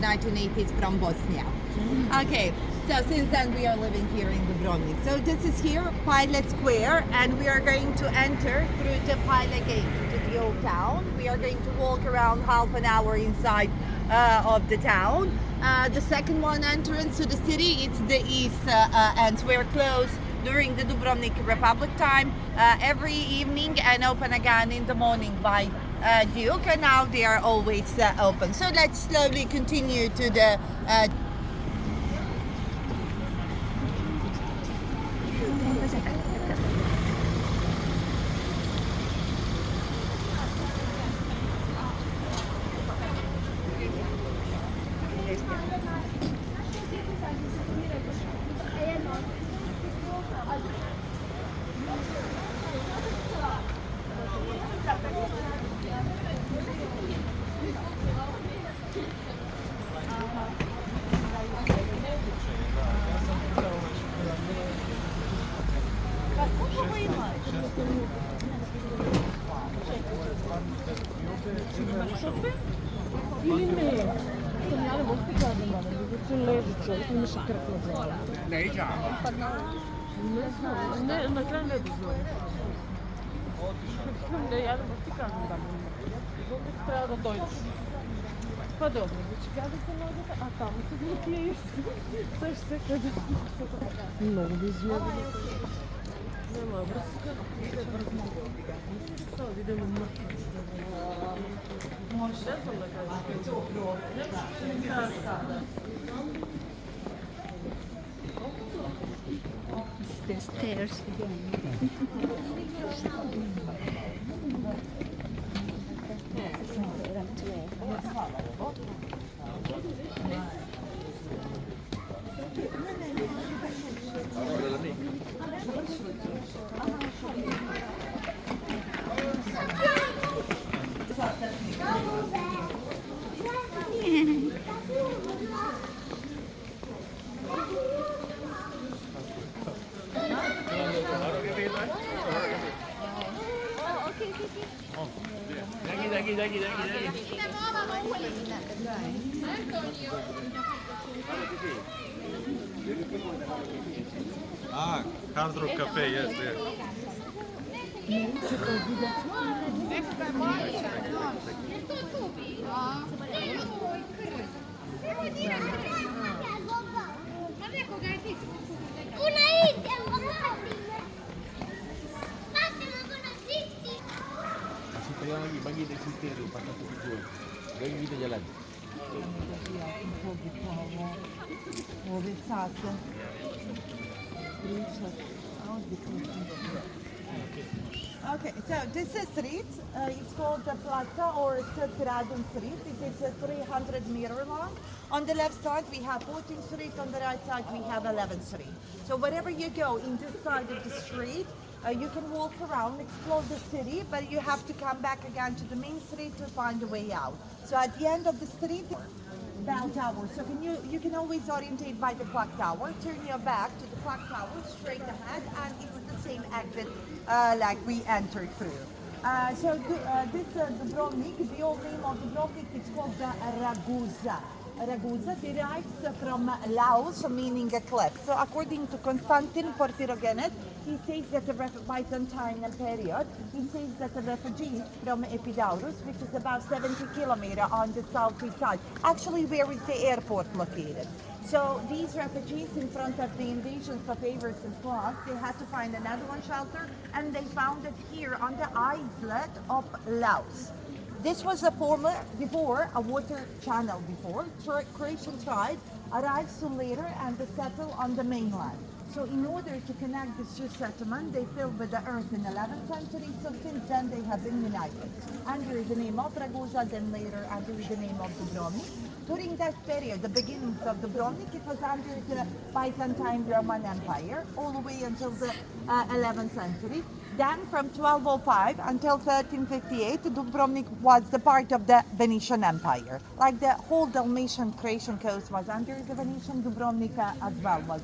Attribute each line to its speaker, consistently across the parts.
Speaker 1: 1980s from Bosnia. Okay, so since then we are living here in Dubrovnik. So this is here, Pilot Square, and we are going to enter through the Pilot Gate to the old town. We are going to walk around half an hour inside of the town. The second one entrance to the city, it's the east end. We're closed during the Dubrovnik Republic time every evening and open again in the morning by Duke, and now they are always open. So let's slowly continue to the
Speaker 2: Ne, na kraju ne bi znao. Ne, ja ne ti kažem da mu treba da dođeš. Pa dobro, znači kada se nađete, a tamo se blokiraju sve što kada... Много би измерено. Няма връзка. Сега видимо мъртва. Може да съм да кажа.
Speaker 3: The stairs again.
Speaker 4: Ah, Hard Rock Cafe, yes, there.
Speaker 5: Yang lagi bagi dia cerita tu pasal tu tujuan. Bagi kita jalan.
Speaker 1: Okay, so this is street. It's called the Plaza or Radon Street. It is 300 meter long. On the left side we have 14th Street. On the right side we have 11th Street. So wherever you go in this side of the street, you can walk around, explore the city, but you have to come back again to the main street to find a way out. So at the end of the street, bell tower. So you can always orientate by the clock tower. Turn your back to the clock tower, straight ahead, and it's the same exit like we entered through. This Dubrovnik, the old name of Dubrovnik, it's called the Ragusa. Ragusa derives from Laos, meaning a cliff. So according to Constantin Porphyrogenes, he says that the Byzantine period, he says that the refugees from Epidaurus, which is about 70 kilometers on the southeast side, actually where is the airport located. So these refugees, in front of the invasions of Avars and Slavs, they had to find another one shelter, and they found it here on the islet of Laos. This was before a water channel before. Croatian tribes arrived soon later and they settled on the mainland. So in order to connect these two settlements, they filled with the earth in the 11th century. So since then they have been united under the name of Ragusa, then later under the name of Dubrovnik. During that period, the beginnings of Dubrovnik, it was under the Byzantine Roman Empire all the way until the 11th century. Then from 1205 until 1358, Dubrovnik was the part of the Venetian Empire. Like the whole Dalmatian Croatian coast was under the Venetian, Dubrovnik as well was,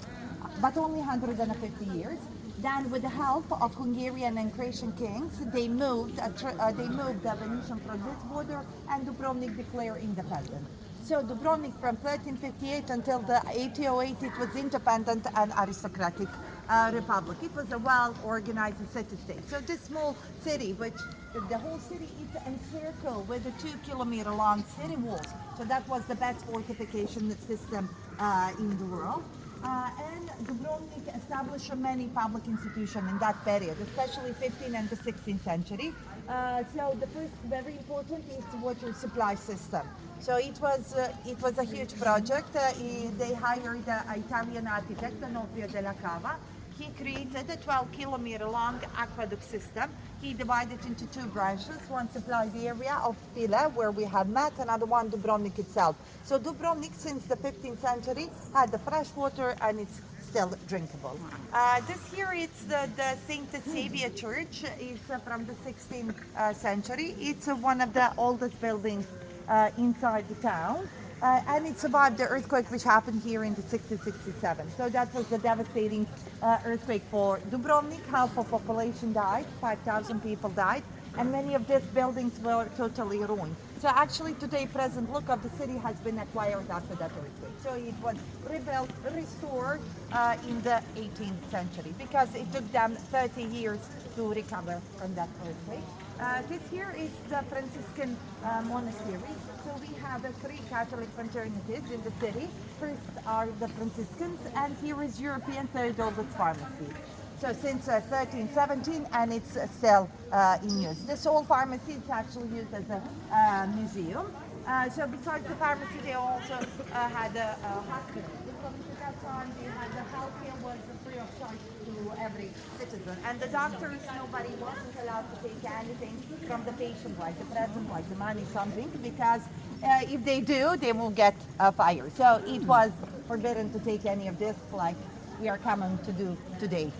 Speaker 1: but only 150 years. Then, with the help of Hungarian and Croatian kings, they moved the Venetian from this border, and Dubrovnik declared independence. So Dubrovnik from 1358 until the 1808, it was independent and aristocratic republic. It was a well-organized city-state. So this small city, which the whole city is encircled with a 2-kilometer long city walls. So that was the best fortification system in the world. And Dubrovnik established many public institutions in that period, especially 15th and the 16th century. So the first very important is water supply system. So it was a huge project. They hired an Italian architect, Onofrio della Cava. He created a 12-kilometer long aqueduct system. He divided into two branches. One supplied the area of Pila, where we have met, another one Dubrovnik itself. So Dubrovnik, since the 15th century, had the fresh water and it's still drinkable. This here is the Saint Saviour Church. It's from the 16th century. It's one of the oldest buildings inside the town. And it survived the earthquake which happened here in the 1667. So that was a devastating earthquake for Dubrovnik. Half of population died, 5,000 people died, and many of these buildings were totally ruined. So actually today, present look of the city has been acquired after that earthquake. So it was rebuilt, restored in the 18th century because it took them 30 years to recover from that earthquake. This here is the Franciscan monastery. So we have three Catholic fraternities in the city. First are the Franciscans, and here is European third oldest pharmacy. So since 1317, and it's still in use. This old pharmacy is actually used as a museum. So besides the pharmacy, they also had a hospital. At that time, they had the healthcare was free of charge to every citizen. And the doctors, nobody wasn't allowed to take anything from the patient, like the present, like the money, something, because if they do, they will get fired. So it was forbidden to take any of this, like we are coming to do today.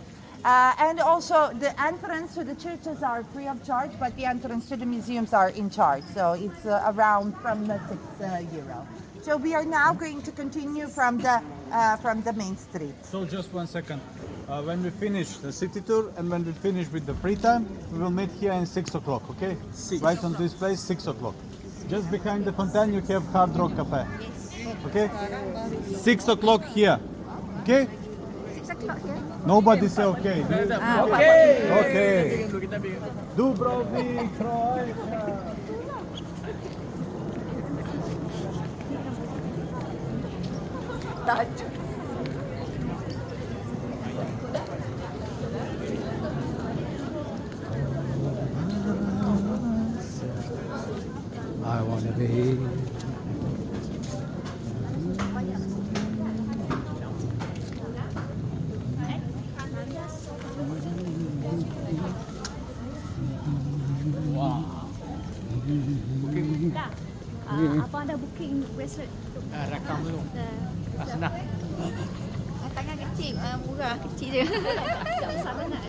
Speaker 1: And also the entrance to the churches are free of charge, but the entrance to the museums are in charge. So it's around from €6. So we are now going to continue from the main street.
Speaker 4: So just 1 second. When we finish the city tour and when we finish with the free time, we will meet here in 6 o'clock, okay? Right on this place, 6 o'clock. Just behind the fountain you have Hard Rock Cafe. Okay? 6 o'clock here. Okay?
Speaker 3: 6 o'clock here.
Speaker 4: Nobody say okay.
Speaker 3: Okay.
Speaker 4: Okay. Dubrovnik, Croatia. I wanna be.
Speaker 3: Abang dah booking bracelet untuk
Speaker 5: Rakam dulu. Senang.
Speaker 3: tangan kecil, murah kecil je. Tak besar sangat.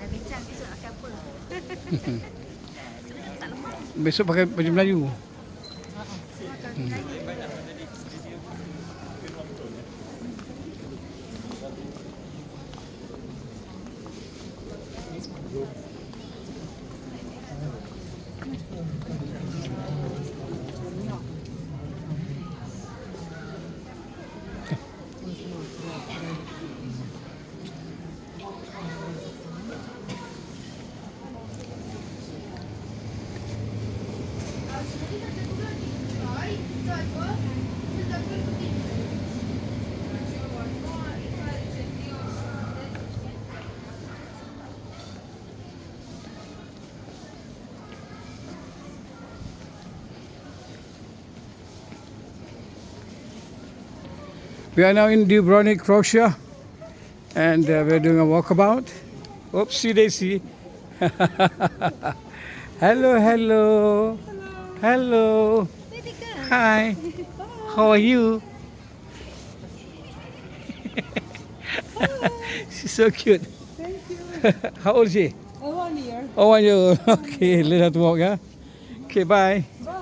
Speaker 3: Bincang besok akan apa?
Speaker 6: Besok pakai baju Melayu. We are now in Dubrovnik, Croatia, and we're doing a walkabout. Oopsie daisy. Hello, hello. Hello. Hi. How are you? She's so cute.
Speaker 2: Thank you.
Speaker 6: How old is she?
Speaker 2: 1 year.
Speaker 6: Oh, 1 year old. Okay, let her to walk, yeah? Okay, bye.
Speaker 2: Bye.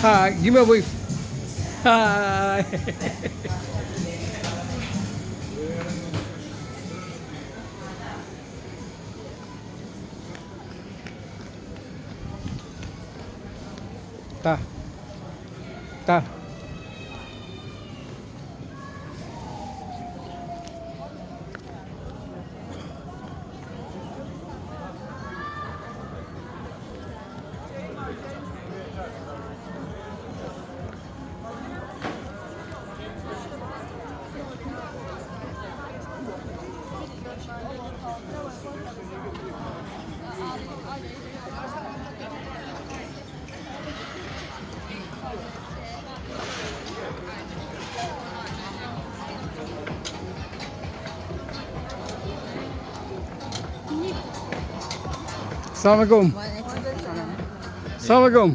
Speaker 6: Hi, give me a wave. Hi. Ta. Ta. Assalamualaikum. Assalamualaikum.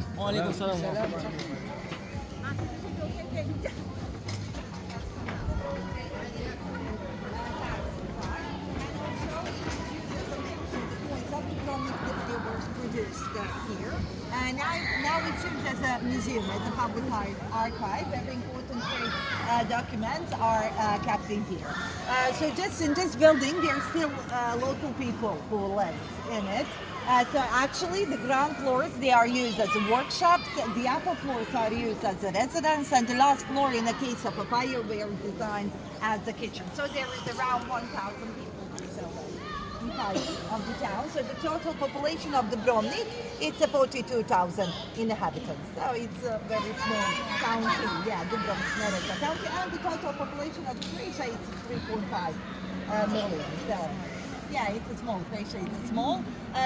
Speaker 1: They were produced here. And now it serves as a museum, as a public archive. Very important documents are kept in here. So just in this building, there are still local people who live in it. So actually, the ground floors, they are used as workshops. The upper floors are used as a residence, and the last floor, in the case of a fire, were designed as a kitchen. So there is around 1,000 people inside of the town. So the total population of Dubrovnik, it's 42,000 inhabitants. So it's a very small county. Yeah, Dubrovnik, Neretva county, and the total population of Croatia is 3.5 million. So yeah, it's a small Croatia. It's a small. So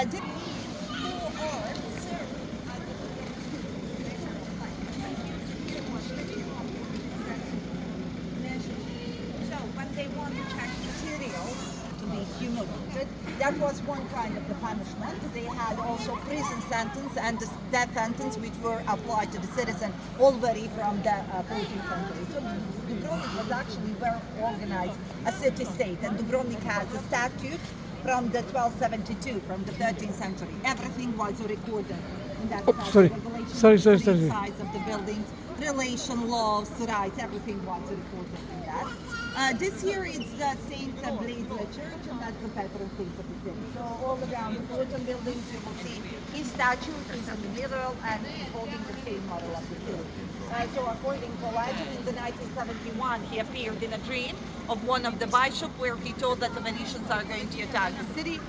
Speaker 1: when they want to check materials to be humiliated, that was one kind of the punishment. They had also prison sentence and the death sentence, which were applied to the citizen already from the 14th century. So Dubrovnik was actually well organized, a city-state, and Dubrovnik has a statute from the 1272, from the 13th century. Everything was recorded in that
Speaker 6: sorry.
Speaker 1: regulation.
Speaker 6: Sorry.
Speaker 1: Size of the buildings, relation, laws, rights, everything was recorded in that. This year it's the Saint Blaise Church, and that's the patron saint of the city. So all around the 14 buildings you will see his statue is in the middle and he's holding the same model of the city. So according to legend, in the 1971 he appeared in a dream of one of the bishops where he told that the Venetians are going to attack the city.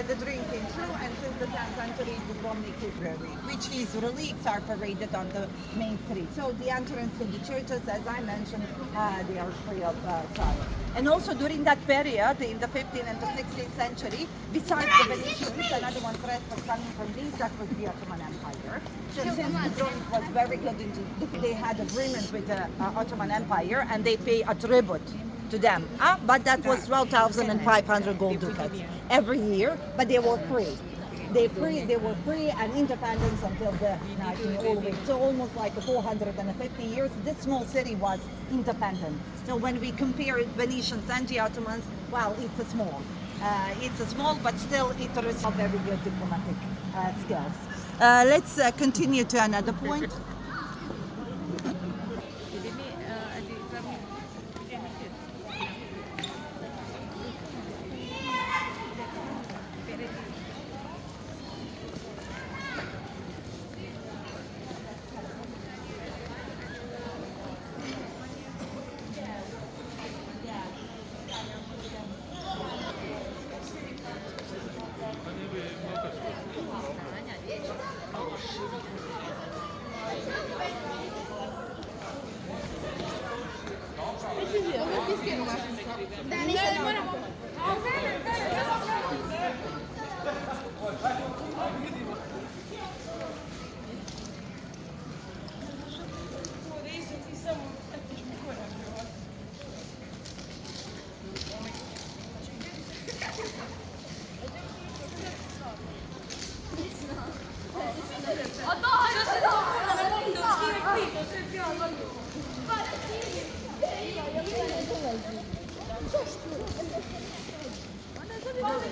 Speaker 1: The dream came true, and since the 10th century, Dubrovnik is buried, which his relics are paraded on the main street. So the entrance to the churches, as I mentioned, they are free of charge. And also during that period, in the 15th and the 16th century, besides the Venetians, another one threat was coming from Greece, that was the Ottoman Empire. So since Dubrovnik was very good they had agreement with the Ottoman Empire, and they pay a tribute to them. But that was 12,500 gold ducats every year, but they were free. They were free and independent until the 1900s. So almost like 450 years, this small city was independent. So when we compare Venetians and the Ottomans, well, it's a small. But still it is a very good diplomatic skills. Let's continue to another point.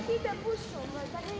Speaker 7: Ti te pušom, da ne